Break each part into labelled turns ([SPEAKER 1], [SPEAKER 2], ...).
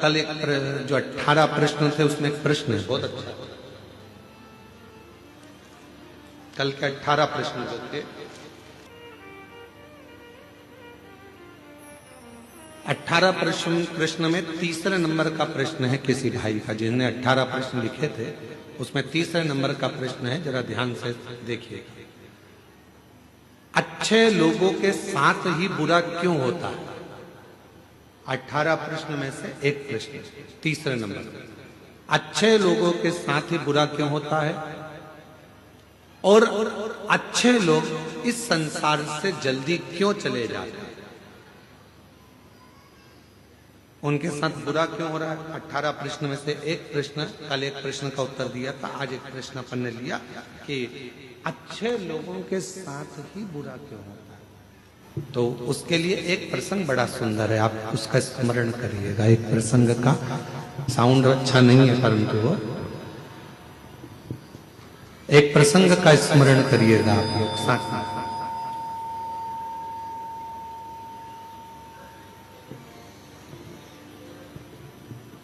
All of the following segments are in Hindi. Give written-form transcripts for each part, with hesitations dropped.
[SPEAKER 1] कल एक जो 18 प्रश्न थे उसमें एक प्रश्न है बहुत अच्छा। कल के 18 प्रश्न जो थे, 18 प्रश्न में तीसरे नंबर का प्रश्न है किसी भाई का, जिन्होंने 18 प्रश्न लिखे थे उसमें तीसरे नंबर का प्रश्न है, जरा ध्यान से देखिए। अच्छे लोगों के साथ ही बुरा क्यों होता है? 18 प्रश्न में से एक प्रश्न तीसरे नंबर, अच्छे लोगों के साथ ही बुरा क्यों होता है और अच्छे लोग इस संसार से जल्दी क्यों चले जाते हैं? उनके साथ बुरा क्यों हो रहा है? 18 प्रश्न में से एक प्रश्न, कल एक प्रश्न का उत्तर दिया था, आज एक प्रश्न अपन ने लिया कि अच्छे लोगों के साथ ही बुरा क्यों होता है। तो उसके लिए एक प्रसंग बड़ा सुंदर है, आप उसका स्मरण करिएगा। एक प्रसंग का साउंड अच्छा नहीं है परंतु वो एक प्रसंग का स्मरण करिएगा आप लोग साथ में।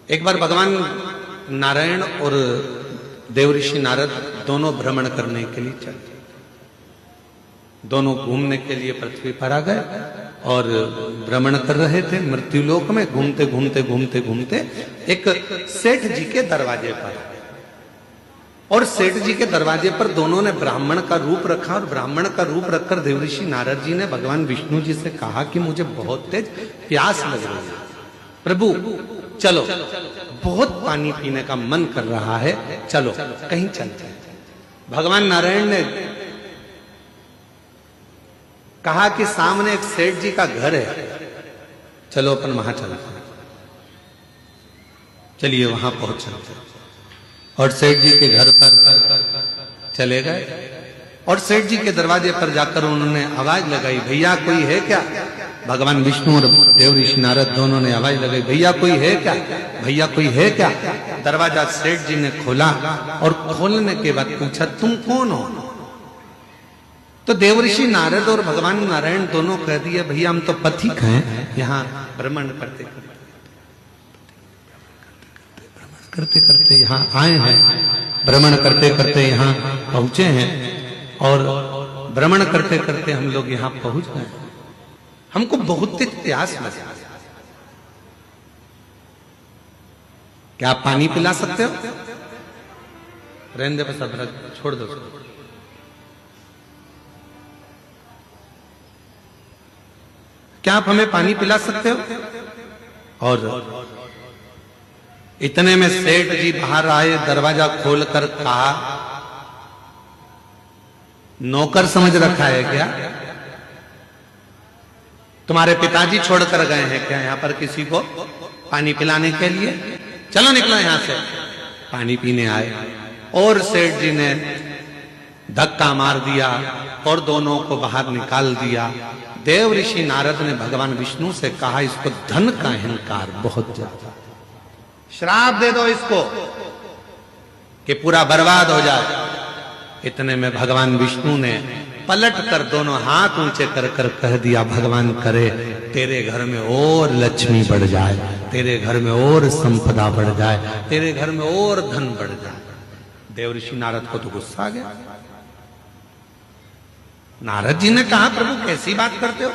[SPEAKER 1] एक बार भगवान नारायण और देवऋषि नारद दोनों भ्रमण करने के लिए चले, दोनों घूमने के लिए पृथ्वी पर आ गए और भ्रमण कर रहे थे मृत्युलोक में। घूमते घूमते घूमते घूमते एक सेठ जी के दरवाजे पर, और सेठ जी के दरवाजे पर दोनों ने ब्राह्मण का रूप रखा, और ब्राह्मण का रूप रखकर देवऋषि नारद जी ने भगवान विष्णु जी से कहा कि मुझे बहुत तेज प्यास लग रही है, प्रभु चलो, बहुत पानी पीने का मन कर रहा है, चलो कहीं चलते हैं। भगवान नारायण ने कहा कि सामने एक सेठ जी का घर है, चलो अपन वहां चलते हैं। चलिए वहां पहुंच चलते हैं, और सेठ जी के घर पर चले गए, और सेठ जी के दरवाजे पर जाकर उन्होंने आवाज लगाई, भैया कोई है क्या? भगवान विष्णु और देवऋषि नारद दोनों ने आवाज लगाई, भैया कोई है क्या, भैया कोई है क्या? दरवाजा सेठ जी ने खोला, और खोलने के बाद पूछा तुम कौन हो? तो देवऋषि नारद और भगवान नारायण दोनों कह दिए, भैया हम तो पथिक हैं, यहाँ भ्रमण करते करते करते यहाँ आए हैं, भ्रमण करते करते यहाँ पहुंचे हैं, और भ्रमण करते करते हम लोग यहाँ पहुंच गए, हमको बहुत तेज प्यास लगा, क्या आप पानी पिला सकते हो? रहने दे बस, अब छोड़ दो। क्या आप हमें पानी पिला सकते हो? और इतने में सेठ जी बाहर आए, दरवाजा खोलकर कहा, नौकर समझ रखा है क्या? तुम्हारे पिताजी छोड़कर गए हैं क्या यहाँ पर किसी को पानी पिलाने के लिए? चलो निकलो यहां से। पानी पीने आए, और सेठ जी ने धक्का मार दिया और दोनों को बाहर निकाल दिया। देवऋषि नारद ने भगवान विष्णु से कहा, इसको धन का अहंकार बहुत ज्यादा, श्राप दे दो इसको कि पूरा बर्बाद हो जाए। इतने में भगवान विष्णु ने पलट कर दोनों हाथ ऊंचे कर कर कह दिया, भगवान करे तेरे घर में और लक्ष्मी बढ़ जाए, तेरे घर में और संपदा बढ़ जाए, तेरे घर में और धन बढ़ जाए। देवऋषि नारद को तो गुस्सा आ गया। नारद जी ने कहा, प्रभु कैसी बात करते हो,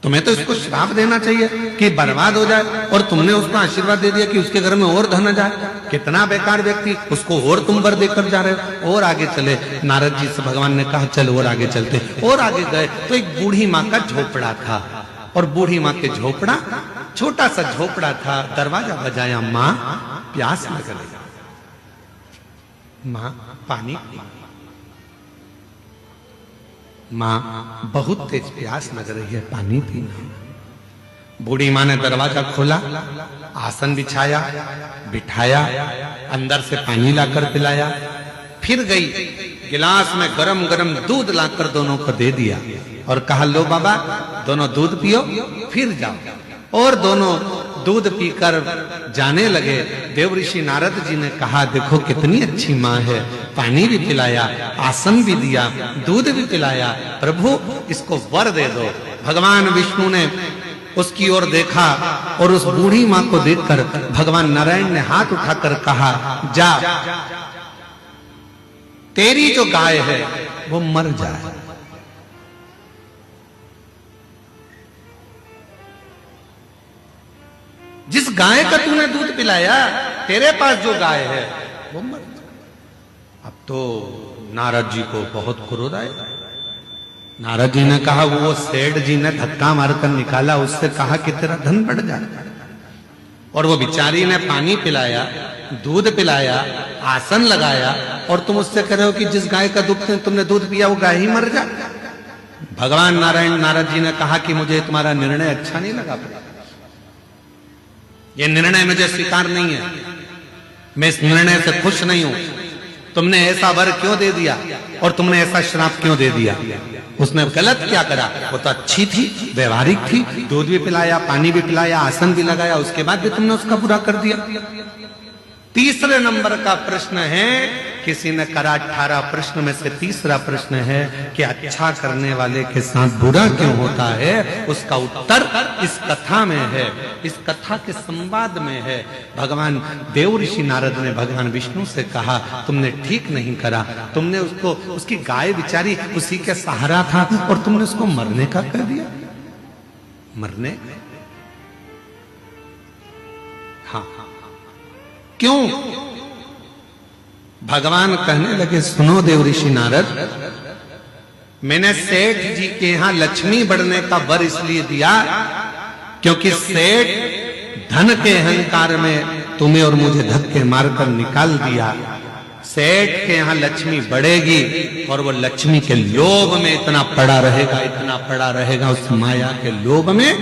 [SPEAKER 1] तुम्हें तो इसको श्राप देना चाहिए कि बर्बाद हो जाए, और तुमने उसको आशीर्वाद दे दिया कि उसके घर में और धन आ जाए। कितना बेकार व्यक्ति, उसको और तुम वर देकर जा रहे हो। और आगे चले, नारद जी से भगवान ने कहा चल और आगे चलते। और आगे गए तो एक बूढ़ी माँ का झोपड़ा था, और बूढ़ी माँ के झोपड़ा, छोटा सा झोपड़ा था। दरवाजा बजाया, माँ प्यास लग रही, माँ पानी, माँ बहुत तेज प्यास लग रही है, पानी पीना। बूढ़ी माँ ने दरवाजा खोला, आसन बिछाया, बिठाया, अंदर से पानी लाकर पिलाया, फिर गई गिलास में गरम गरम दूध लाकर दोनों को दे दिया और कहा, लो बाबा दोनों दूध पियो फिर जाओ। और दोनों दूध पीकर जाने लगे। देवऋषि नारद जी ने कहा, देखो कितनी अच्छी माँ है, पानी भी पिलाया, आसन भी दिया, दूध भी पिलाया, प्रभु इसको वर दे दो। भगवान विष्णु ने उसकी ओर देखा और उस बूढ़ी मां को देखकर भगवान नारायण ने हाथ उठाकर कहा, जा, तेरी जो गाय है वो मर जाए। जिस गाय का तूने दूध पिलाया, तेरे पास जो गाय है वो मर जाए। अब तो नारद जी को बहुत क्रोध आया। नारद जी ने कहा, वो सेठ जी ने धक्का मारकर निकाला, उससे कहा कि तेरा धन बढ़ जाए। और वो बिचारी ने पानी पिलाया, दूध पिलाया, आसन लगाया, और तुम उससे कह रहे हो कि जिस गाय का दूध तुमने दूध पिया वो गाय ही मर जाए। भगवान नारायण नारद जी ने कहा कि मुझे तुम्हारा निर्णय अच्छा नहीं लगा, ये निर्णय मुझे स्वीकार नहीं है, मैं इस निर्णय से खुश नहीं हूं। तुमने ऐसा वर क्यों दे दिया और तुमने ऐसा श्राप क्यों दे दिया? उसने गलत क्या करा? वो तो अच्छी थी, व्यवहारिक थी, दूध भी पिलाया, पानी भी पिलाया, आसन भी लगाया, उसके बाद भी तुमने उसका बुरा कर दिया। तीसरे नंबर का प्रश्न है, किसी ने करा 18 प्रश्न में से तीसरा प्रश्न है कि अच्छा करने वाले के साथ बुरा क्यों होता है? उसका उत्तर इस कथा में है, इस कथा के संवाद में है। भगवान देव ऋषि नारद ने भगवान विष्णु से कहा, तुमने ठीक नहीं करा, तुमने उसको, उसकी गाय बिचारी उसी के सहारा था और तुमने उसको मरने का कर दिया। मरने? हाँ, क्यों? भगवान कहने लगे, सुनो देव ऋषि नारद, मैंने सेठ जी के यहां लक्ष्मी बढ़ने का वर इसलिए दिया क्योंकि सेठ धन के अहंकार में तुम्हें और मुझे धक्के मारकर निकाल दिया। सेठ के यहां लक्ष्मी बढ़ेगी और वो लक्ष्मी के लोभ में इतना पड़ा रहेगा, इतना पड़ा रहेगा उस माया के लोभ में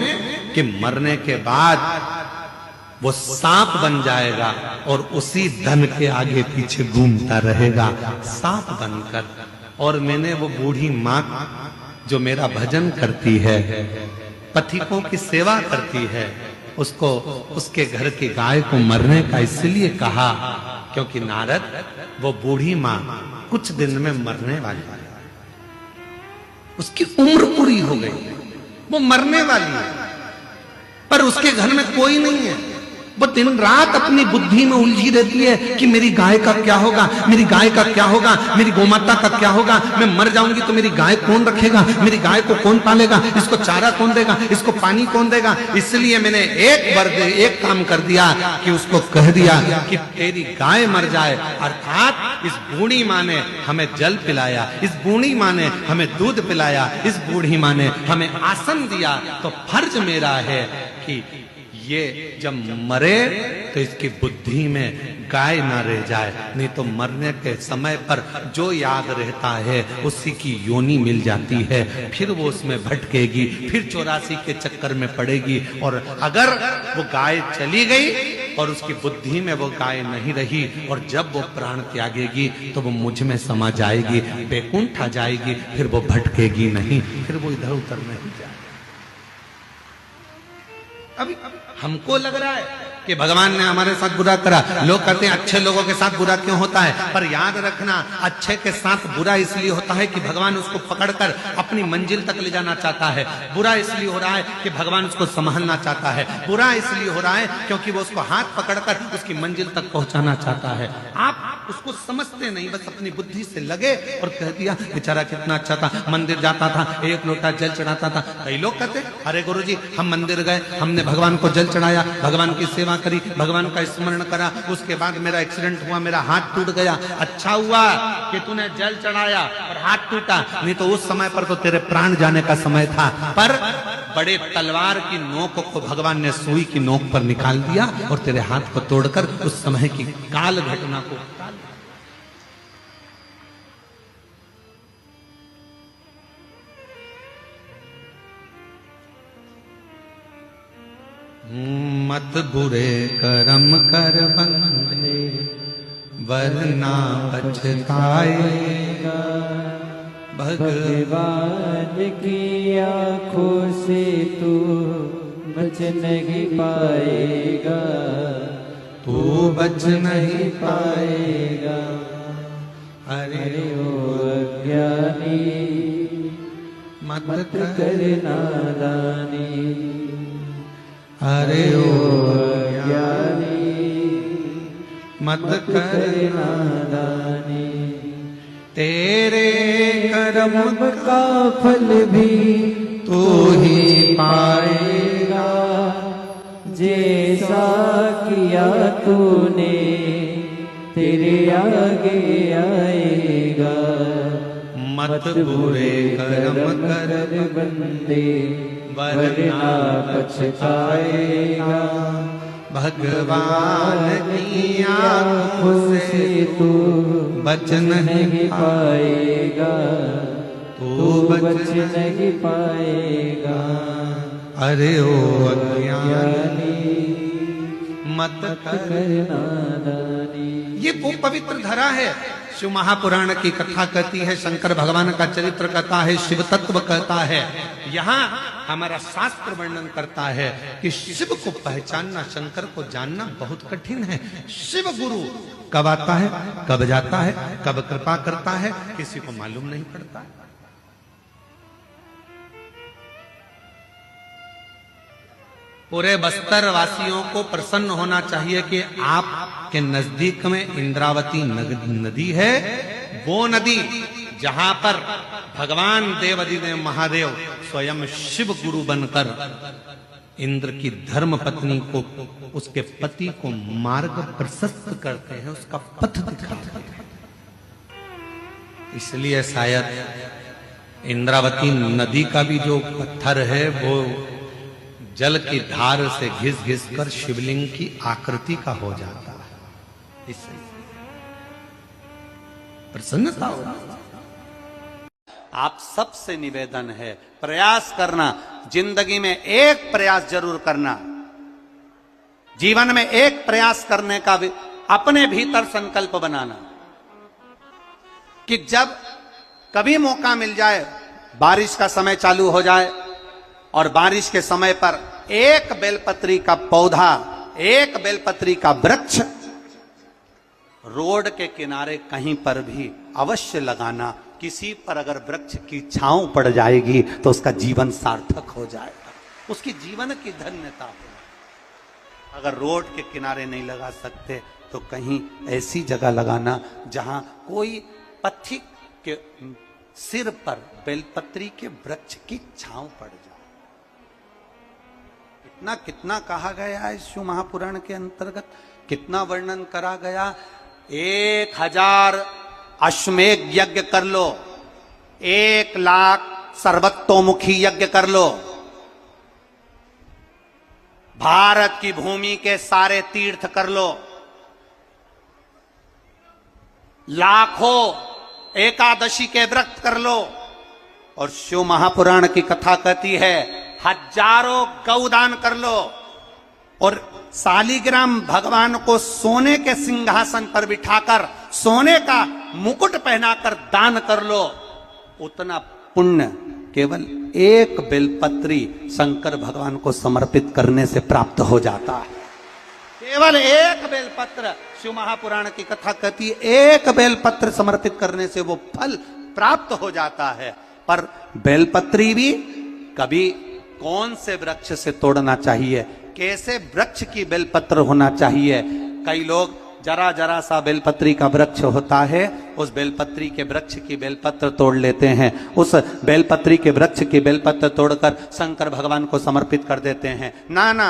[SPEAKER 1] कि मरने के बाद वो सांप बन जाएगा और उसी धन के आगे पीछे घूमता रहेगा सांप बनकर। और मैंने वो बूढ़ी मां जो मेरा भजन करती है, पथिकों की सेवा करती है, उसको, उसके घर की गाय को मरने का इसलिए कहा क्योंकि नारद, वो बूढ़ी मां कुछ दिन में मरने वाली है, उसकी उम्र पूरी हो गई, वो मरने वाली है, पर उसके घर में कोई नहीं है। वो दिन रात अपनी बुद्धि में उलझी रहती है कि मेरी गाय का क्या होगा, मेरी गाय का क्या होगा, मेरी गोमाता का क्या होगा, मैं मर जाऊंगी तो मेरी गाय कौन रखेगा, मेरी गाय को कौन पालेगा, इसको चारा कौन देगा, इसको पानी कौन देगा। इसलिए मैंने एक काम कर दिया कि उसको कह दिया कि तेरी गाय मर जाए। अर्थात इस बूढ़ी माँ ने हमें जल पिलाया, इस बूढ़ी माँ ने हमें दूध पिलाया, इस बूढ़ी माँ ने हमें आसन दिया, तो फर्ज मेरा है कि ये जब मरे तो इसकी बुद्धि में गाय ना रह जाए, नहीं तो मरने के समय पर जो याद रहता है उसी की योनि मिल जाती है, फिर वो उसमें भटकेगी, फिर 84 के चक्कर में पड़ेगी। और अगर वो गाय चली गई और उसकी बुद्धि में वो गाय नहीं रही और जब वो प्राण त्यागेगी तो वो मुझ में समा जाएगी, बैकुंठ आ जाएगी, फिर वो भटकेगी नहीं, फिर वो इधर उधर नहीं जाएगी। अभी हमको लग रहा है कि भगवान ने हमारे साथ बुरा करा, लोग कहते हैं अच्छे लोगों के साथ बुरा क्यों होता है, पर याद रखना अच्छे के साथ बुरा इसलिए होता है कि भगवान उसको पकड़कर अपनी मंजिल तक ले जाना चाहता है। बुरा इसलिए हो रहा है कि भगवान उसको संभालना चाहता है, बुरा इसलिए हो रहा है क्योंकि वो उसको हाथ पकड़कर उसकी मंजिल तक पहुंचाना चाहता है। आप उसको समझते नहीं, बस अपनी बुद्धि से लगे और कह दिया बेचारा कितना अच्छा था, मंदिर जाता था, एक लोटा जल चढ़ाता था। कई लोग कहते अरे गुरुजी हम मंदिर गए, हमने भगवान को जल चढ़ाया, भगवान की सेवा करी, भगवान का स्मरण करा, उसके बाद मेरा एक्सीडेंट हुआ, मेरा हाथ टूट गया। अच्छा हुआ कि तूने जल चढ़ाया और हाथ टूटा, नहीं तो उस समय पर तो तेरे प्राण जाने का समय था। पर बड़े तलवार की नोक को भगवान ने सुई की नोक पर निकाल दिया और तेरे हाथ को तोड़कर उस समय की काल घटना को मत बुरे कर्म कर बंदे वरना पछताएगा, भगवान की आंखों से तू बच नहीं पाएगा, तू बच नहीं पाएगा। अरे ओ अज्ञानी मत कर नादानी। अरे ओ अज्ञानी मत कर नादानी, तेरे कर्म का फल भी तू ही पाएगा,
[SPEAKER 2] जैसा किया तूने तेरे आगे आएगा।
[SPEAKER 1] मत बुरे कर्म कर
[SPEAKER 2] बंदे
[SPEAKER 1] वरना
[SPEAKER 2] पछताएगा।
[SPEAKER 1] भगवान की आंखों से तू बच नहीं
[SPEAKER 2] पाएगा,
[SPEAKER 1] तू
[SPEAKER 2] बच नहीं पाएगा।
[SPEAKER 1] अरे ओ अज्ञानी मत कर
[SPEAKER 2] नादानी।
[SPEAKER 1] ये वो पवित्र धरा है। शिव महापुराण की कथा कहती है, शंकर भगवान का चरित्र कहता है, शिव तत्व कहता है। यहाँ हमारा शास्त्र वर्णन करता है कि शिव को पहचानना, शंकर को जानना बहुत कठिन है। शिव गुरु कब आता है, कब जाता है, कब कृपा करता है, किसी को मालूम नहीं पड़ता। पूरे बस्तर वासियों को प्रसन्न होना चाहिए कि आपके नजदीक में इंद्रावती नदी है। वो नदी जहां पर भगवान देवाधिदेव महादेव स्वयं शिव गुरु बनकर इंद्र की धर्म पत्नी को, उसके पति को मार्ग प्रशस्त करते हैं, उसका पथ दिखाते हैं। इसलिए शायद इंद्रावती नदी का भी जो पत्थर है वो जल की धार से घिस घिस कर शिवलिंग की आकृति का हो जाता है। इससे प्रसन्नता हो।
[SPEAKER 3] आप सबसे निवेदन है, प्रयास करना, जिंदगी में एक प्रयास जरूर करना, जीवन में एक प्रयास करने का भी अपने भीतर संकल्प बनाना कि जब कभी मौका मिल जाए, बारिश का समय चालू हो जाए और बारिश के समय पर एक बेलपत्री का पौधा, एक बेलपत्री का वृक्ष रोड के किनारे कहीं पर भी अवश्य लगाना। किसी पर अगर वृक्ष की छांव पड़ जाएगी तो उसका जीवन सार्थक हो जाएगा, उसकी जीवन की धन्यता हो। अगर रोड के किनारे नहीं लगा सकते तो कहीं ऐसी जगह लगाना जहां कोई पथिक के सिर पर बेलपत्री के वृक्ष की छांव पड़ जाए। इतना कितना कहा गया है शिव महापुराण के अंतर्गत, कितना वर्णन करा गया। 1000 अश्वमेध यज्ञ कर लो, 1,00,000 सर्वतोमुखी यज्ञ कर लो, भारत की भूमि के सारे तीर्थ कर लो, लाखों एकादशी के व्रत कर लो। और शिव महापुराण की कथा कहती है हजारों गौदान कर लो, और शालिग्राम भगवान को सोने के सिंहासन पर बिठाकर सोने का मुकुट पहनाकर दान कर लो। उतना पुण्य केवल एक बेलपत्री शंकर भगवान को समर्पित करने से प्राप्त हो जाता है। केवल एक बेलपत्र, शिव महापुराण की कथा कहती है एक बेलपत्र समर्पित करने से वो फल प्राप्त हो जाता है। पर बेलपत्री भी कभी कौन से वृक्ष से तोड़ना चाहिए, कैसे वृक्ष की बेलपत्र होना चाहिए। कई लोग जरा जरा सा बेलपत्री का वृक्ष होता है, उस बेलपत्री के वृक्ष की बेलपत्र तोड़ लेते हैं, उस बेलपत्री के वृक्ष की बेलपत्र तोड़कर शंकर भगवान को समर्पित कर देते हैं। ना ना,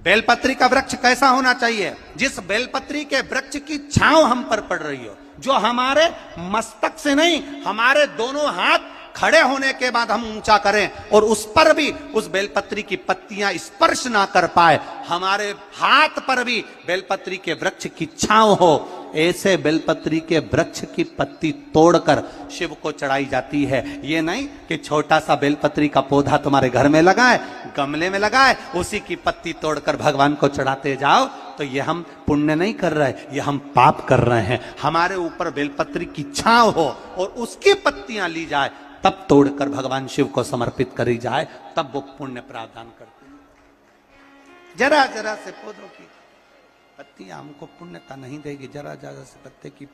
[SPEAKER 3] बेलपत्री का वृक्ष कैसा होना चाहिए, जिस बेलपत्री के वृक्ष की छांव हम पर पड़ रही हो, जो हमारे मस्तक से नहीं, हमारे दोनों हाथ खड़े होने के बाद हम ऊंचा करें और उस पर भी उस बेलपत्री की पत्तियां स्पर्श ना कर पाए, हमारे हाथ पर भी बेलपत्री के वृक्ष की छांव हो। ऐसे बेलपत्री के वृक्ष की पत्ती तोड़कर शिव को चढ़ाई जाती है। ये नहीं कि छोटा सा बेलपत्री का पौधा तुम्हारे घर में लगाए, गमले में लगाए, उसी की पत्ती तोड़कर भगवान को चढ़ाते जाओ, तो ये हम पुण्य नहीं कर रहे, ये हम पाप कर रहे हैं। हमारे ऊपर बेलपत्री की छांव हो और उसकी पत्तियां ली जाए, तब तोड़कर भगवान शिव को समर्पित करी जाए, तब वो पुण्य प्रावधान करते हैं। जरा जरा से पौधों की पत्तियां हमको पुण्यता नहीं देगी, जरा जरा से पत्ते की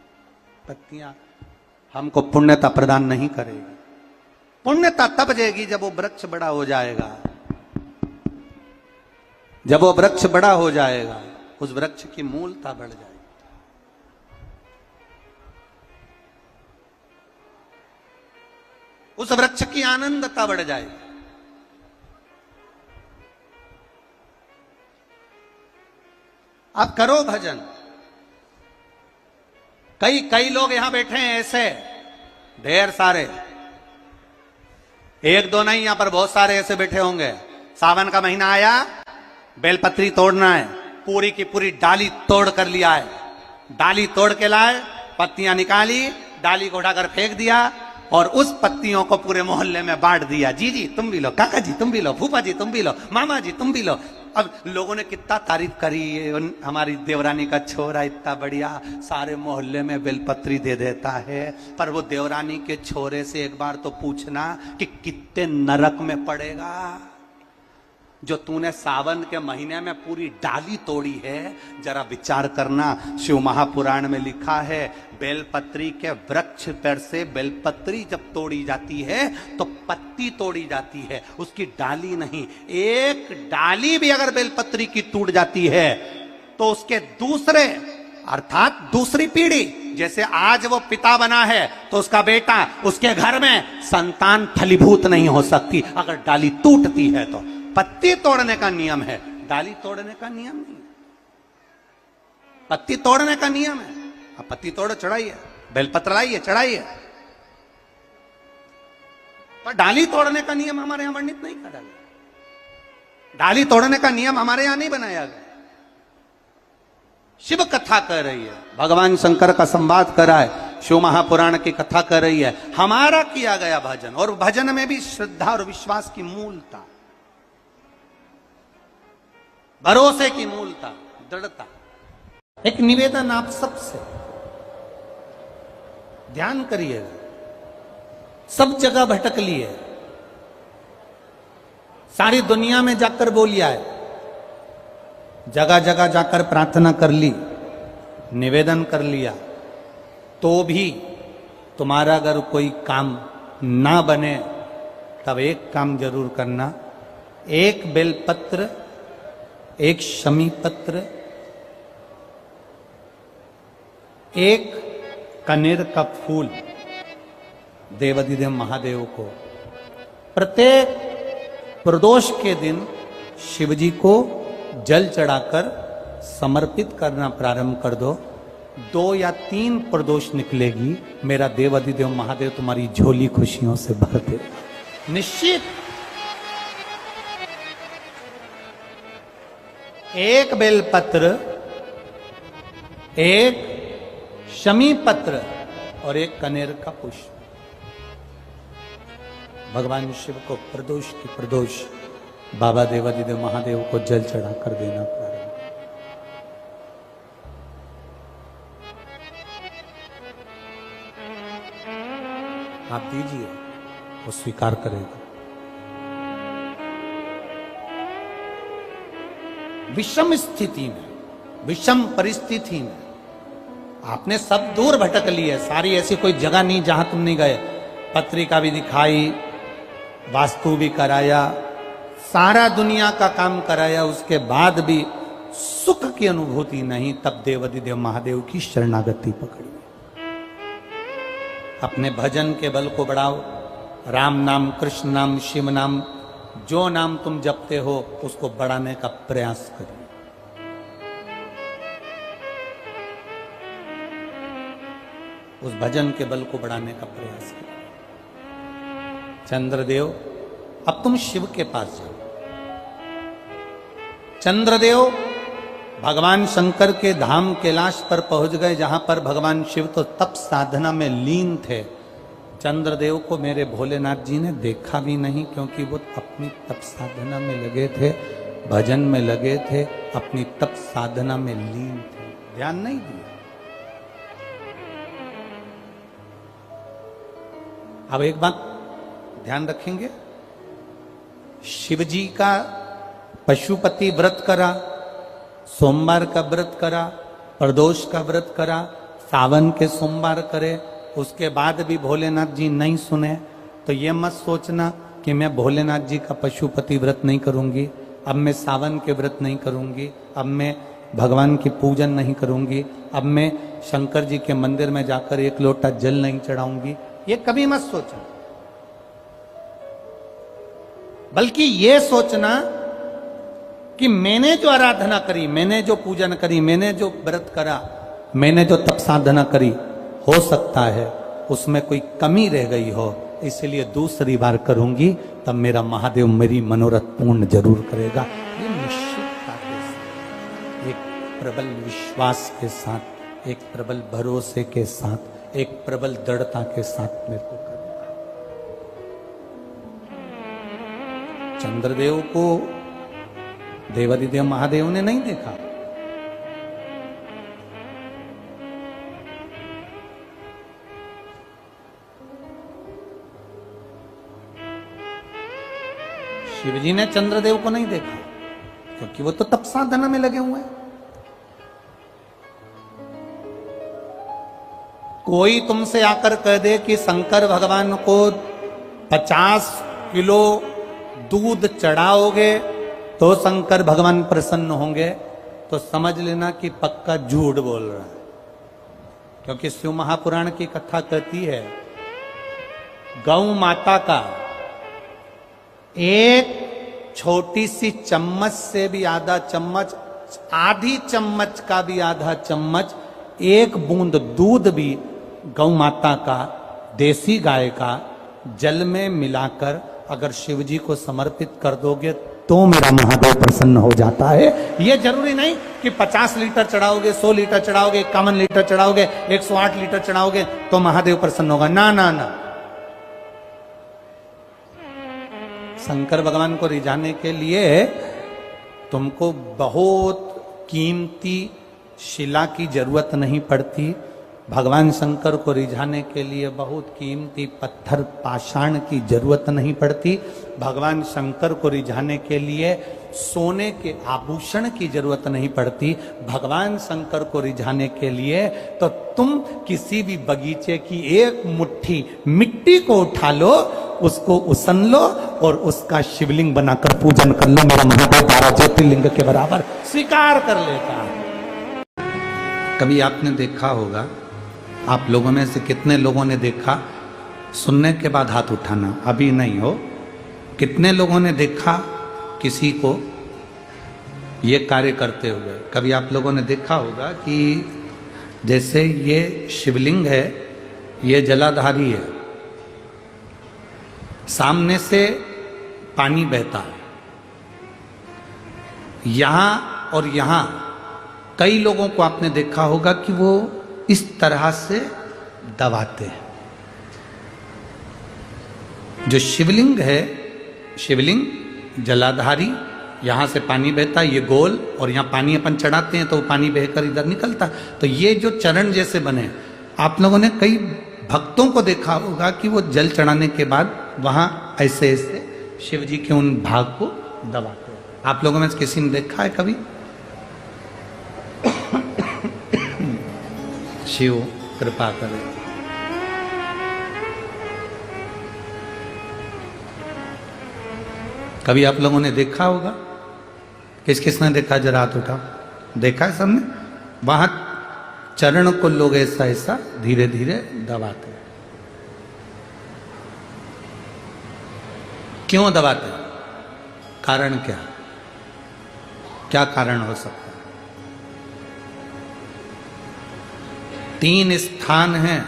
[SPEAKER 3] पत्तियां हमको पुण्यता प्रदान नहीं करेगी। पुण्यता तब देगी जब वो वृक्ष बड़ा हो जाएगा। जब वो वृक्ष बड़ा हो जाएगा, उस वृक्ष की मूलता बढ़ जाएगी। उस वृक्ष की आनंदता बढ़ जाएगी। आप करो भजन। कई लोग यहां बैठे हैं ऐसे, ढेर सारे, एक दो नहीं, यहां पर बहुत सारे ऐसे बैठे होंगे। सावन का महीना आया, बेलपत्री तोड़ना है, पूरी की पूरी डाली तोड़ कर लिया है। डाली तोड़ के लाए, पत्तियां निकाली, डाली को उठाकर फेंक दिया और उस पत्तियों को पूरे मोहल्ले में बांट दिया। जी जी तुम भी लो, काका जी तुम भी लो, फूफा जी तुम भी लो, मामा जी तुम भी लो। अब लोगों ने कितना तारीफ करी, हमारी देवरानी का छोरा इतना बढ़िया, सारे मोहल्ले में बेलपत्री दे देता है। पर वो देवरानी के छोरे से एक बार तो पूछना कि कितने नरक में पड़ेगा जो तूने सावन के महीने में पूरी डाली तोड़ी है। जरा विचार करना, शिव महापुराण में लिखा है बेलपत्री के वृक्ष पर से बेलपत्री जब तोड़ी जाती है तो पत्ती तोड़ी जाती है, उसकी डाली नहीं। एक डाली भी अगर बेलपत्री की टूट जाती है तो उसके दूसरे अर्थात दूसरी पीढ़ी, जैसे आज वो पिता बना है तो उसका बेटा, उसके घर में संतान फलीभूत नहीं हो सकती अगर डाली टूटती है। तो पत्ती तोड़ने का नियम है, डाली तोड़ने का नियम नहीं। पत्ती तोड़ने का नियम है। अब पत्ती तोड़ो, चढ़ाइए, बेलपत्र लाइए, चढ़ाइए, पर डाली तोड़ने का नियम हमारे यहां वर्णित नहीं करा गया। डाली तोड़ने का नियम हमारे यहां नहीं बनाया गया। शिव कथा कर रही है, भगवान शंकर का संवाद करा है, शिव महापुराण की कथा कर रही है, हमारा किया गया भजन। और भजन में भी श्रद्धा और विश्वास की मूलता, भरोसे की मूलता, दृढ़ता। एक निवेदन आप सबसे, ध्यान करिएगा, सब जगह भटक लिए, सारी दुनिया में जाकर बोलिया है, जगह जगह जाकर प्रार्थना कर ली, निवेदन कर लिया, तो भी तुम्हारा अगर कोई काम ना बने तब एक काम जरूर करना, एक बेलपत्र, एक शमी पत्र, एक कनेर का फूल देवाधिदेव महादेव को प्रत्येक प्रदोष के दिन शिवजी को जल चढ़ाकर समर्पित करना प्रारंभ कर दो। 2 या 3 प्रदोष निकलेगी, मेरा देवाधिदेव महादेव तुम्हारी झोली खुशियों से भर दे निश्चित। एक बेलपत्र, एक शमी पत्र और एक कनेर का पुष्प भगवान शिव को प्रदोष की प्रदोष बाबा देवाधिदेव महादेव को जल चढ़ा कर देना प्रारंभ। आप दीजिए, वो स्वीकार करेगा। विषम स्थिति में, विषम परिस्थिति में आपने सब दूर भटक लिए, सारी ऐसी कोई जगह नहीं जहां तुम नहीं गए। पत्रिका भी दिखाई, वास्तु भी कराया, सारा दुनिया का काम कराया, उसके बाद भी सुख की अनुभूति नहीं। तब देवाधिदेव महादेव की शरणागति पकड़ी। अपने भजन के बल को बढ़ाओ, राम नाम, कृष्ण नाम, शिव नाम, जो नाम तुम जपते हो उसको बढ़ाने का प्रयास करिए। उस भजन के बल को बढ़ाने का प्रयास करिए। चंद्रदेव, अब तुम शिव के पास जाओ। चंद्रदेव भगवान शंकर के धाम कैलाश पर पहुंच गए, जहां पर भगवान शिव तो तप साधना में लीन थे। चंद्रदेव को मेरे भोलेनाथ जी ने देखा भी नहीं, क्योंकि वो अपनी तप साधना में लगे थे, भजन में लगे थे, अपनी तप साधना में लीन थे, ध्यान नहीं दिया। अब एक बात ध्यान रखेंगे, शिव जी का पशुपति व्रत करा, सोमवार का व्रत करा, प्रदोष का व्रत करा, सावन के सोमवार करे, उसके बाद भी भोलेनाथ जी नहीं सुने, तो ये मत सोचना कि मैं भोलेनाथ जी का पशुपति व्रत नहीं करूंगी। अब मैं सावन के व्रत नहीं करूंगी, अब मैं भगवान की पूजन नहीं करूंगी, अब मैं शंकर जी के मंदिर में जाकर एक लोटा जल नहीं चढ़ाऊंगी। ये कभी मत सोचना, बल्कि ये सोचना कि मैंने जो आराधना करी, मैंने जो पूजन करी, मैंने जो व्रत करा, मैंने जो तप साधना करी, हो सकता है उसमें कोई कमी रह गई हो, इसलिए दूसरी बार करूंगी, तब मेरा महादेव मेरी मनोरथ पूर्ण जरूर करेगा। ये निश्चितता के साथ, एक प्रबल विश्वास के साथ, एक प्रबल भरोसे के साथ, एक प्रबल दृढ़ता के साथ मेरे को करना। चंद्रदेव को देवादिदेव महादेव ने नहीं देखा, शिवजी ने चंद्रदेव को नहीं देखा, क्योंकि वो तो तप साधना में लगे हुए हैं। कोई तुमसे आकर कह दे कि शंकर भगवान को 50 किलो दूध चढ़ाओगे तो शंकर भगवान प्रसन्न होंगे, तो समझ लेना कि पक्का झूठ बोल रहा है। क्योंकि शिव महापुराण की कथा कहती है, गौ माता का एक छोटी सी चम्मच से भी आधा चम्मच, आधी चम्मच का भी आधा चम्मच, एक बूंद दूध भी गौ माता का, देसी गाय का जल में मिलाकर अगर शिव जी को समर्पित कर दोगे तो मेरा महादेव प्रसन्न हो जाता है। यह जरूरी नहीं कि 50 लीटर चढ़ाओगे, 100 लीटर चढ़ाओगे, 51 लीटर चढ़ाओगे, 108 लीटर चढ़ाओगे तो महादेव प्रसन्न होगा। ना ना ना, शंकर भगवान को रिझाने के लिए तुमको बहुत कीमती शिला की जरूरत नहीं पड़ती। भगवान शंकर को रिझाने के लिए बहुत कीमती पत्थर पाषाण की जरूरत नहीं पड़ती। भगवान शंकर को रिझाने के लिए सोने के आभूषण की जरूरत नहीं पड़ती। भगवान शंकर को रिझाने के लिए तो तुम किसी भी बगीचे की एक मुट्ठी मिट्टी को उठा लो, उसको उसन लो और उसका शिवलिंग बनाकर पूजन कर लो। मेरा महादेव 12 ज्योतिर्लिंग के बराबर स्वीकार कर लेता है। कभी आपने देखा होगा, आप लोगों में से कितने लोगों ने देखा, सुनने के बाद हाथ उठाना, अभी नहीं हो, कितने लोगों ने देखा किसी को ये कार्य करते हुए? कभी आप लोगों ने देखा होगा कि जैसे ये शिवलिंग है, ये जलाधारी है, सामने से पानी बहता है, यहां और यहां कई लोगों को आपने देखा होगा कि वो इस तरह से दबाते हैं। जो शिवलिंग है, शिवलिंग जलाधारी, यहां से पानी बहता है, ये गोल, और यहां पानी अपन चढ़ाते हैं तो वो पानी बहकर इधर निकलता। तो ये जो चरण जैसे बने, आप लोगों ने कई भक्तों को देखा होगा कि वो जल चढ़ाने के बाद वहां ऐसे ऐसे शिव जी के उन भाग को दबाते हैं। आप लोगों में किसी ने देखा है कभी? शिव कृपा करे। कभी आप लोगों ने देखा होगा? किस किसने देखा? जरा हाथ उठाओ। देखा है सबने? वहां चरण को लोग ऐसा ऐसा धीरे धीरे दबाते हैं। क्यों दबाते हैं? कारण क्या? क्या कारण हो सकता है? 3 स्थान हैं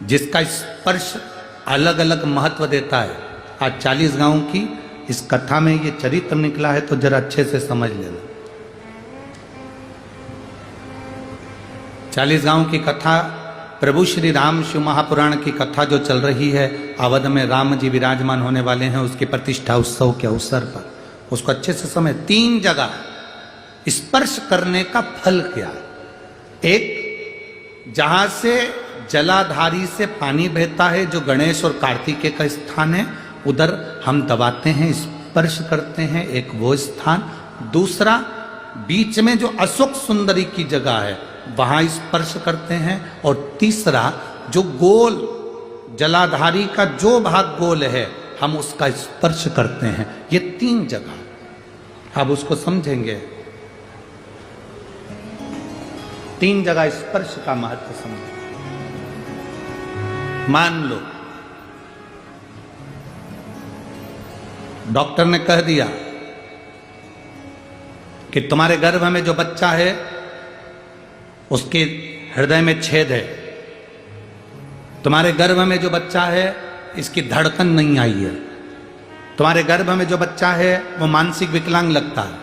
[SPEAKER 3] जिसका स्पर्श अलग अलग महत्व देता है। आज 40 गांव की इस कथा में ये चरित्र निकला है, तो जरा अच्छे से समझ लेना। 40 गांव की कथा, प्रभु श्री राम शिव महापुराण की कथा जो चल रही है, अवध में राम जी विराजमान होने वाले हैं, उसकी प्रतिष्ठा उत्सव के अवसर पर उसको अच्छे से समझ। 3 जगह स्पर्श करने का फल क्या? एक, जहां से जलाधारी से पानी बहता है, जो गणेश और कार्तिकेय का स्थान है, उधर हम दबाते हैं, स्पर्श करते हैं, एक वो स्थान। दूसरा, बीच में जो अशोक सुंदरी की जगह है, वहां स्पर्श करते हैं। और तीसरा, जो गोल जलाधारी का जो भाग गोल है, हम उसका स्पर्श करते हैं। ये 3 जगह।
[SPEAKER 1] अब उसको समझेंगे। 3 जगह स्पर्श का महत्व समझें। मान लो डॉक्टर ने कह दिया कि तुम्हारे गर्भ में जो बच्चा है उसके हृदय में छेद है, तुम्हारे गर्भ में जो बच्चा है इसकी धड़कन नहीं आई है, तुम्हारे गर्भ में जो बच्चा है वो मानसिक विकलांग लगता है,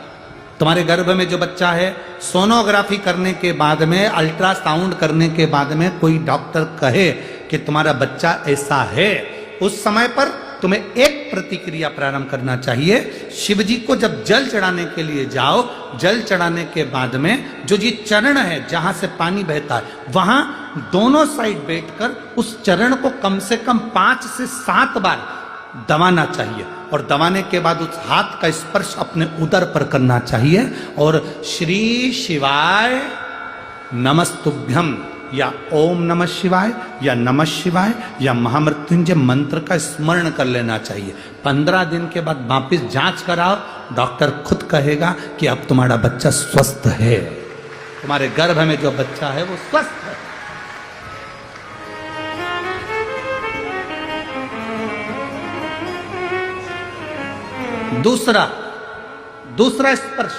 [SPEAKER 1] तुम्हारे गर्भ में जो बच्चा है सोनोग्राफी करने के बाद में, अल्ट्रासाउंड करने के बाद में कोई डॉक्टर कहे कि तुम्हारा बच्चा ऐसा है, उस समय पर तुम्हें एक प्रतिक्रिया प्रारंभ करना चाहिए। शिव जी को जब जल चढ़ाने के लिए जाओ, जल चढ़ाने के बाद में जो ये चरण है जहां से पानी बहता है, वहां दोनों साइड बैठकर उस चरण को कम से कम 5 से 7 बार दबाना चाहिए और दबाने के बाद उस हाथ का स्पर्श अपने उदर पर करना चाहिए और श्री शिवाय नमस्तुभ्यम या ओम नमः शिवाय या नमः शिवाय या महामृत्युंजय मंत्र का स्मरण कर लेना चाहिए। 15 दिन के बाद वापिस जांच कराओ, डॉक्टर खुद कहेगा कि अब तुम्हारा बच्चा स्वस्थ है, तुम्हारे गर्भ में जो बच्चा है वो स्वस्थ है। दूसरा स्पर्श,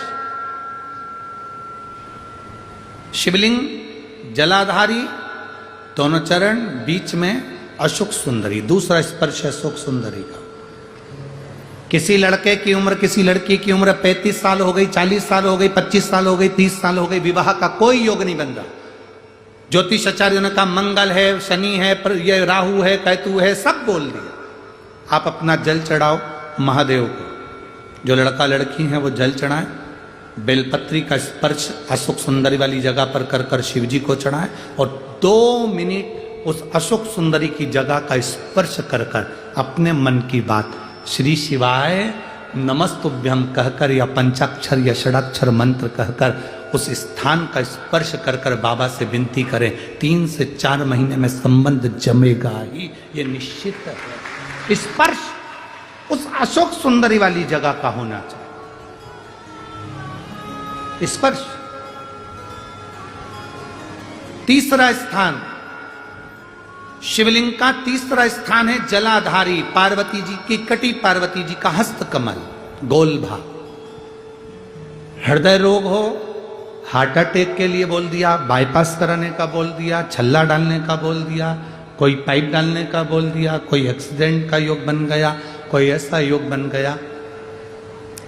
[SPEAKER 1] शिवलिंग, जलाधारी, दोनों चरण, बीच में अशोक सुंदरी। दूसरा स्पर्श है अशोक सुंदरी का। किसी लड़के की उम्र, किसी लड़की की उम्र 35 साल हो गई, 40 साल हो गई, 25 साल हो गई, 30 साल हो गई, विवाह का कोई योग नहीं बन रहा। ज्योतिषाचार्यों ने कहा मंगल है, शनि है, ये राहु है, केतु है, सब बोल दिया। आप अपना जल चढ़ाओ महादेव को। जो लड़का लड़की है वो जल चढ़ाए, बेलपत्री का स्पर्श अशोक सुंदरी वाली जगह पर कर कर शिव जी को चढ़ाए और 2 मिनट उस अशोक सुंदरी की जगह का स्पर्श कर कर अपने मन की बात श्री शिवाय नमस्तुभ्यम कहकर या पंचाक्षर या षडाक्षर मंत्र कहकर उस स्थान का स्पर्श कर कर बाबा से विनती करें। 3 से 4 महीने में संबंध जमेगा ही, ये निश्चित है। स्पर्श उस अशोक सुंदरी वाली जगह का होना चाहिए। स्पर्श। तीसरा स्थान, शिवलिंग का तीसरा स्थान है जलाधारी, पार्वती जी की कटी, पार्वती जी का हस्त कमल, गोल भाग। हृदय रोग हो, हार्ट अटैक के लिए बोल दिया, बाईपास कराने का बोल दिया, छल्ला डालने का बोल दिया, कोई पाइप डालने का बोल दिया, कोई एक्सीडेंट का योग बन गया, कोई ऐसा योग बन गया,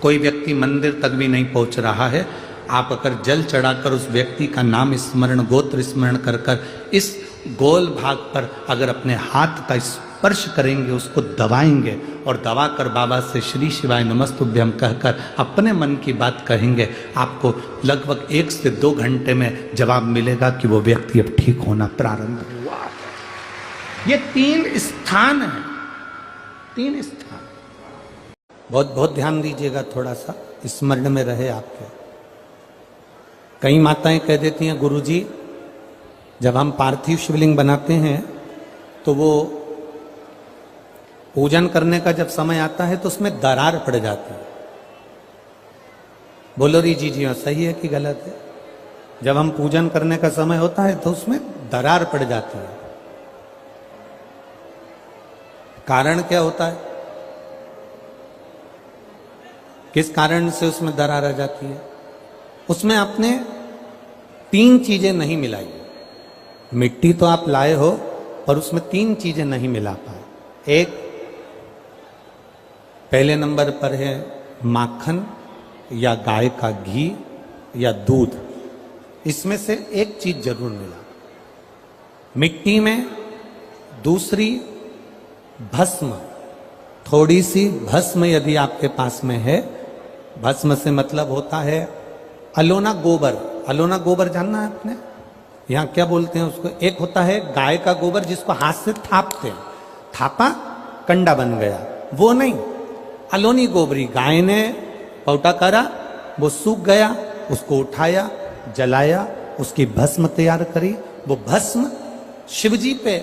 [SPEAKER 1] कोई व्यक्ति मंदिर तक भी नहीं पहुंच रहा है, आप अगर जल चढ़ाकर उस व्यक्ति का नाम स्मरण, गोत्र स्मरण कर कर इस गोल भाग पर अगर अपने हाथ का स्पर्श करेंगे, उसको दबाएंगे और दबाकर बाबा से श्री शिवाय नमस्तुभ्यम कहकर अपने मन की बात कहेंगे, आपको लगभग 1 से 2 घंटे में जवाब मिलेगा कि वो व्यक्ति अब ठीक होना प्रारंभ हुआ। ये 3 स्थान है, 3 स्थान। बहुत ध्यान दीजिएगा, थोड़ा सा स्मरण में रहे आपके। कई माताएं कह देती हैं गुरुजी जब हम पार्थिव शिवलिंग बनाते हैं तो वो पूजन करने का जब समय आता है तो उसमें दरार पड़ जाती है। बोलो री जी हाँ, सही है कि गलत है? जब हम पूजन करने का समय होता है तो उसमें दरार पड़ जाती है। कारण क्या होता है? किस कारण से उसमें दरार आ जाती है? उसमें आपने 3 चीजें नहीं मिलाई। मिट्टी तो आप लाए हो पर उसमें 3 चीजें नहीं मिला पाए। एक, पहले नंबर पर है माखन या गाय का घी या दूध, इसमें से एक चीज जरूर मिला मिट्टी में। दूसरी भस्म, थोड़ी सी भस्म यदि आपके पास में है, भस्म से मतलब होता है अलोना गोबर। अलोना गोबर जानना है आपने? यहाँ क्या बोलते हैं उसको? एक होता है गाय का गोबर जिसको हाथ से थापते हैं, थापा कंडा बन गया, वो नहीं। अलोनी गोबरी, गाय ने पौटा करा, वो सूख गया, उसको उठाया, जलाया, उसकी भस्म तैयार करी। वो भस्म शिवजी पे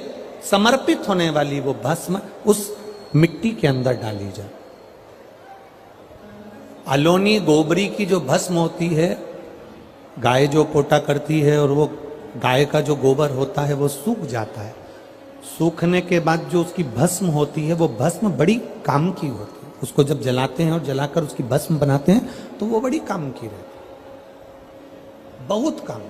[SPEAKER 1] समर्पित होने वाली वो भस्म उस मिट्टी के अंदर डाली जाए। अलोनी गोबरी की जो भस्म होती है, गाय जो पोटा करती है और वो गाय का जो गोबर होता है वो सूख जाता है। सूखने के बाद जो उसकी भस्म होती है वो भस्म बड़ी काम की होती है। उसको जब जलाते हैं और जलाकर उसकी भस्म बनाते हैं तो वो बड़ी काम की रहती है, बहुत काम।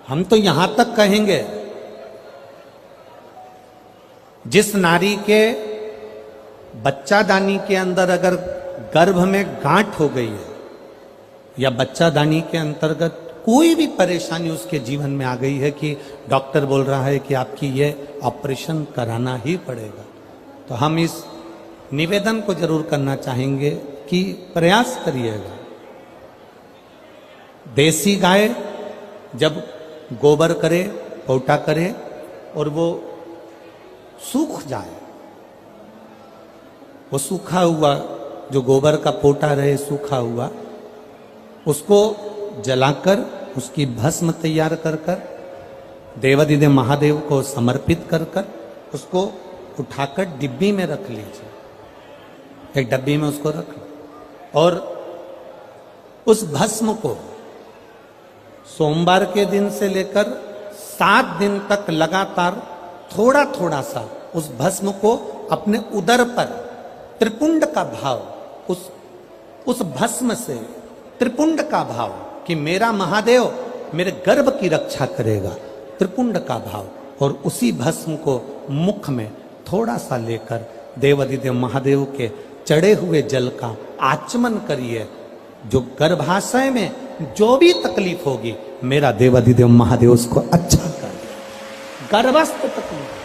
[SPEAKER 1] हम तो यहां तक कहेंगे, जिस नारी के बच्चादानी के अंदर अगर गर्भ में गांठ हो गई है या बच्चादानी के अंतर्गत कोई भी परेशानी उसके जीवन में आ गई है कि डॉक्टर बोल रहा है कि आपकी ये ऑपरेशन कराना ही पड़ेगा, तो हम इस निवेदन को जरूर करना चाहेंगे कि प्रयास करिएगा। देसी गाय जब गोबर करे, पोटा करे और वो सूख जाए, वो सूखा हुआ जो गोबर का पोटा रहे सूखा हुआ, उसको जलाकर उसकी भस्म तैयार कर कर देवादिदेव महादेव को समर्पित कर कर उसको उठाकर डिब्बी में रख लीजिए। एक डब्बी में उसको रख लो और उस भस्म को सोमवार के दिन से लेकर 7 दिन तक लगातार थोड़ा थोड़ा सा उस भस्म को अपने उदर पर त्रिपुंड का भाव, उस भस्म से त्रिपुंड का भाव कि मेरा महादेव मेरे गर्भ की रक्षा करेगा, त्रिपुंड का भाव, और उसी भस्म को मुख में थोड़ा सा लेकर देवादिदेव महादेव के चढ़े हुए जल का आचमन करिए। जो गर्भाशय में जो भी तकलीफ होगी मेरा देवादिदेव महादेव उसको अच्छा कर दे। गर्भस्थ तकलीफ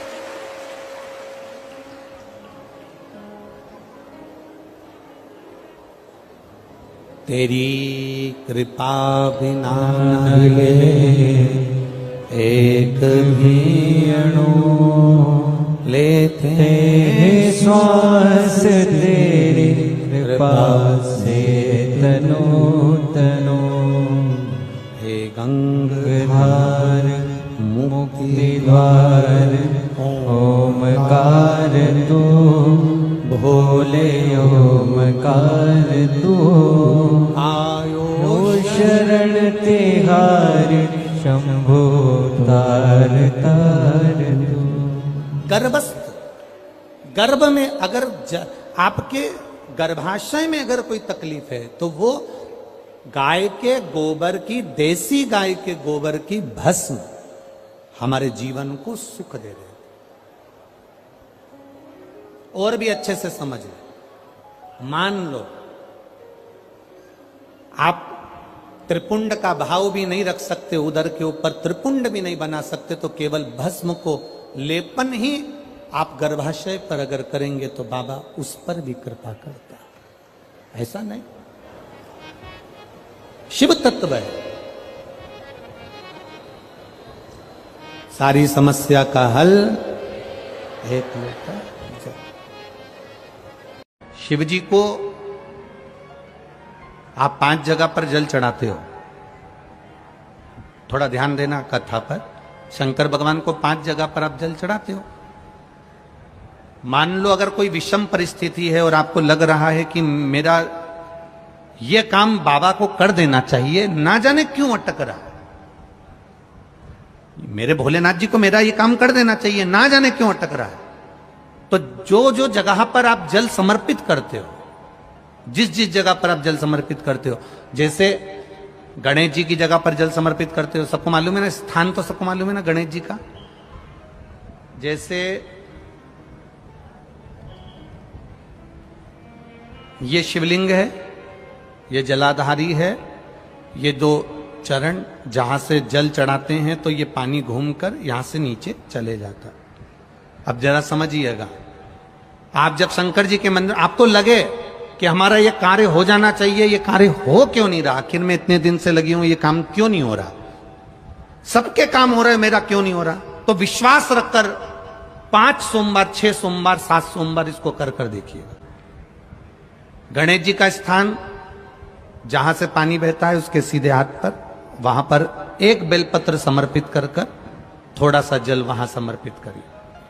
[SPEAKER 1] तेरी कृपा बिना हिले एक भी अणु लेते हैं
[SPEAKER 2] श्वास तेरी कृपा से तनो तनो।
[SPEAKER 1] हे गंगाधार
[SPEAKER 2] मुक्ति द्वार ओमकार तू, भोले ओमकार तू।
[SPEAKER 1] आयो
[SPEAKER 2] शरण तिहार शंभो तार तार तू।
[SPEAKER 1] गर्भस्थ, गर्भ में अगर आपके गर्भाशय में अगर कोई तकलीफ है तो वो गाय के गोबर की, देसी गाय के गोबर की भस्म हमारे जीवन को सुख दे रहे। और भी अच्छे से समझ लो, मान लो आप त्रिपुंड का भाव भी नहीं रख सकते, उदर के ऊपर त्रिपुंड भी नहीं बना सकते, तो केवल भस्म को लेपन ही आप गर्भाशय पर अगर करेंगे तो बाबा उस पर भी कृपा करता है। ऐसा नहीं, शिव तत्व है। सारी समस्या का हल एक लोटा जल। शिव जी को आप 5 जगह पर जल चढ़ाते हो, थोड़ा ध्यान देना कथा पर। शंकर भगवान को 5 जगह पर आप जल चढ़ाते हो। मान लो अगर कोई विषम परिस्थिति है और आपको लग रहा है कि मेरा यह काम बाबा को कर देना चाहिए, ना जाने क्यों अटक रहा है, मेरे भोलेनाथ जी को मेरा ये काम कर देना चाहिए, ना जाने क्यों अटक रहा है, तो जो जो जगह पर आप जल समर्पित करते हो, जिस जिस जगह पर आप जल समर्पित करते हो, जैसे गणेश जी की जगह पर जल समर्पित करते हो, सबको मालूम है ना, स्थान तो सबको मालूम है ना गणेश जी का। जैसे ये शिवलिंग है, ये जलाधारी है, ये 2 चरण जहां से जल चढ़ाते हैं तो ये पानी घूमकर यहां से नीचे चले जाता। अब जरा समझिएगा, आप जब शंकर जी के मंदिर, आपको लगे कि हमारा ये कार्य हो जाना चाहिए, ये कार्य हो क्यों नहीं रहा, आखिर में इतने दिन से लगी हूं, ये काम क्यों नहीं हो रहा, सबके काम हो रहे, मेरा क्यों नहीं हो रहा, तो विश्वास रखकर 5 सोमवार, 6 सोमवार, 7 सोमवार इसको कर कर देखिएगा। गणेश जी का स्थान जहां से पानी बहता है उसके सीधे हाथ पर, वहां पर एक बेलपत्र समर्पित कर कर थोड़ा सा जल वहां समर्पित करिए।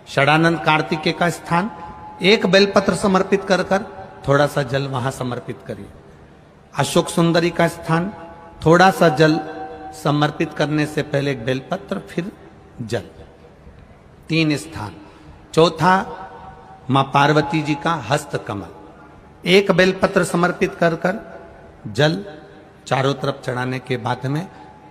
[SPEAKER 1] षडानंद कार्तिकेय का स्थान एक बेलपत्र समर्पित कर कर थोड़ा सा जल वहां समर्पित करिए। अशोक सुंदरी का स्थान, थोड़ा सा जल समर्पित करने से पहले एक बेलपत्र, फिर जल, 3 स्थान। चौथा, मां पार्वती जी का हस्त कमल, एक बेलपत्र समर्पित कर कर जल चारों तरफ चढ़ाने के बाद में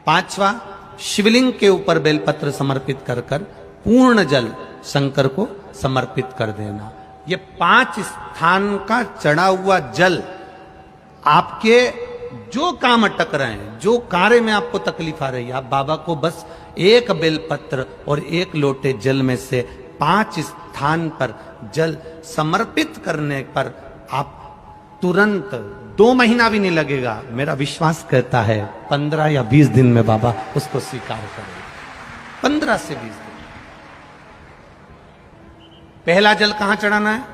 [SPEAKER 1] 5वां, शिवलिंग के ऊपर बेलपत्र समर्पित कर कर पूर्ण जल शंकर को समर्पित कर देना। ये 5 स्थान का चढ़ा हुआ जल आपके जो काम अटक रहे हैं, जो कार्य में आपको तकलीफ आ रही है, आप बाबा को बस एक बेलपत्र और एक लोटे जल में से 5 स्थान पर जल समर्पित करने पर आप तुरंत 2 महीना भी नहीं लगेगा, मेरा विश्वास कहता है 15 या 20 दिन में बाबा उसको स्वीकार करेगा। 15 से 20 दिन। पहला जल कहां चढ़ाना है?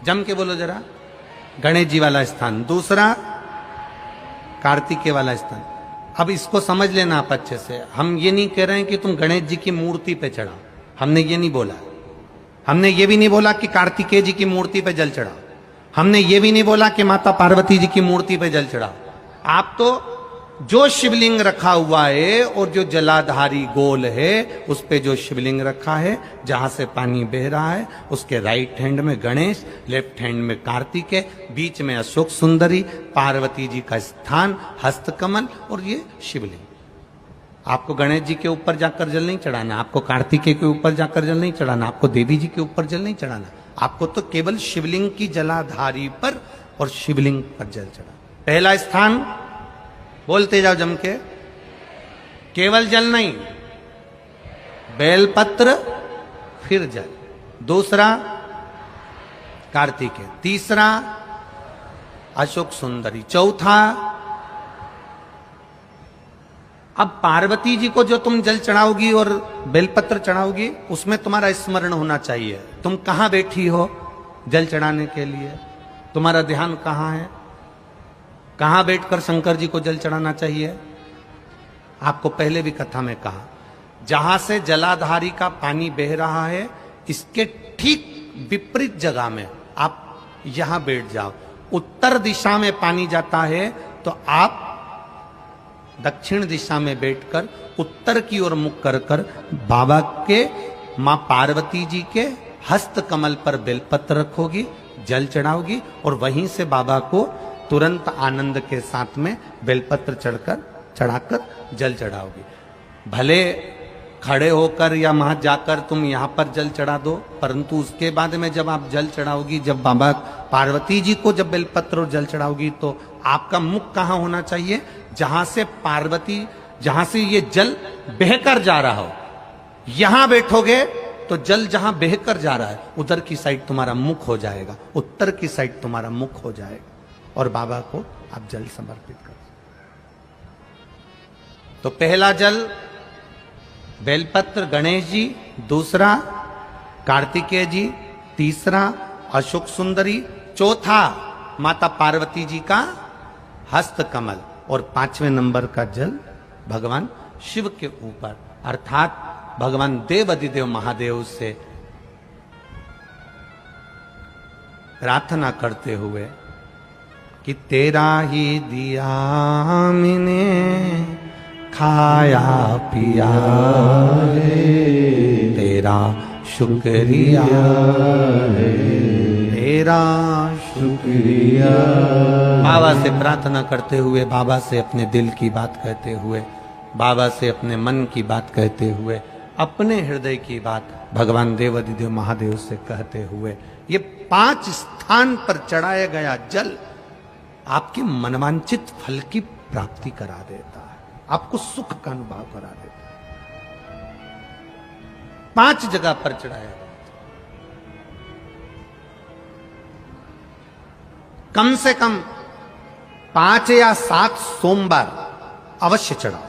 [SPEAKER 1] जम के बोलो जरा। गणेश जी वाला स्थान। दूसरा, कार्तिकेय वाला स्थान। अब इसको समझ लेना आप अच्छे से। हम ये नहीं कह रहे हैं कि तुम गणेश जी की मूर्ति पे चढ़ाओ, हमने ये नहीं बोला। हमने ये भी नहीं बोला कि कार्तिकेय जी की मूर्ति पे जल चढ़ाओ, हमने ये भी नहीं बोला कि माता पार्वती जी की मूर्ति पे जल चढ़ाओ। आप तो जो शिवलिंग रखा हुआ है और जो जलाधारी गोल है उस पे जो शिवलिंग रखा है, जहां से पानी बह रहा है, उसके राइट हैंड में गणेश, लेफ्ट हैंड में कार्तिकेय, बीच में अशोक सुंदरी, पार्वती जी का स्थान, हस्तकमल और ये शिवलिंग। आपको गणेश जी के ऊपर जाकर जल नहीं चढ़ाना, आपको कार्तिकेय के ऊपर जाकर जल नहीं चढ़ाना, आपको देवी जी के ऊपर जल नहीं चढ़ाना, आपको तो केवल शिवलिंग की जलाधारी पर और शिवलिंग पर जल चढ़ा। पहला स्थान बोलते जाओ जम के, केवल जल नहीं, बेलपत्र फिर जल। दूसरा कार्तिकेय, तीसरा अशोक सुंदरी, चौथा अब पार्वती जी को जो तुम जल चढ़ाओगी और बेलपत्र चढ़ाओगी उसमें तुम्हारा स्मरण होना चाहिए। तुम कहां बैठी हो जल चढ़ाने के लिए, तुम्हारा ध्यान कहां है, कहां बैठकर शंकर जी को जल चढ़ाना चाहिए। आपको पहले भी कथा में कहा, जहां से जलाधारी का पानी बह रहा है इसके ठीक विपरीत जगह में आप यहां बैठ जाओ। उत्तर दिशा में पानी जाता है तो आप दक्षिण दिशा में बैठकर उत्तर की ओर मुख कर कर बाबा के, मां पार्वती जी के हस्त कमल पर बेलपत्र रखोगी, जल चढ़ाओगी और वहीं से बाबा को तुरंत आनंद के साथ में बेलपत्र चढ़ाकर जल चढ़ाओगी। भले खड़े होकर या वहां जाकर तुम यहां पर जल चढ़ा दो, परंतु उसके बाद में जब आप जल चढ़ाओगी, जब बाबा पार्वती जी को जब बेलपत्र और जल चढ़ाओगी तो आपका मुख कहां होना चाहिए, जहां से पार्वती, जहां से ये जल बहकर जा रहा हो, यहां बैठोगे तो जल जहां बहकर जा रहा है उधर की साइड तुम्हारा मुख हो जाएगा, उत्तर की साइड तुम्हारा मुख हो जाएगा और बाबा को आप जल समर्पित करो। तो पहला जल बेलपत्र गणेश जी, दूसरा कार्तिकेय जी, तीसरा अशोक सुंदरी, चौथा माता पार्वती जी का हस्त कमल और 5वें नंबर का जल भगवान शिव के ऊपर, अर्थात भगवान देवाधिदेव महादेव से प्रार्थना करते हुए कि तेरा ही दिया मैंने खाया पिया रे, तेरा शुक्रिया रे, तेरा शुक्रिया। बाबा से प्रार्थना करते हुए, बाबा से अपने दिल की बात कहते हुए, बाबा से अपने मन की बात कहते हुए, अपने हृदय की बात भगवान देवाधिदेव महादेव से कहते हुए, ये 5 स्थान पर चढ़ाया गया जल आपके मनवांचित फल की प्राप्ति करा देता है, आपको सुख का अनुभव करा देता है। 5 जगह पर चढ़ाया गया, कम से कम 5 या 7 सोमवार अवश्य चढ़ाओ।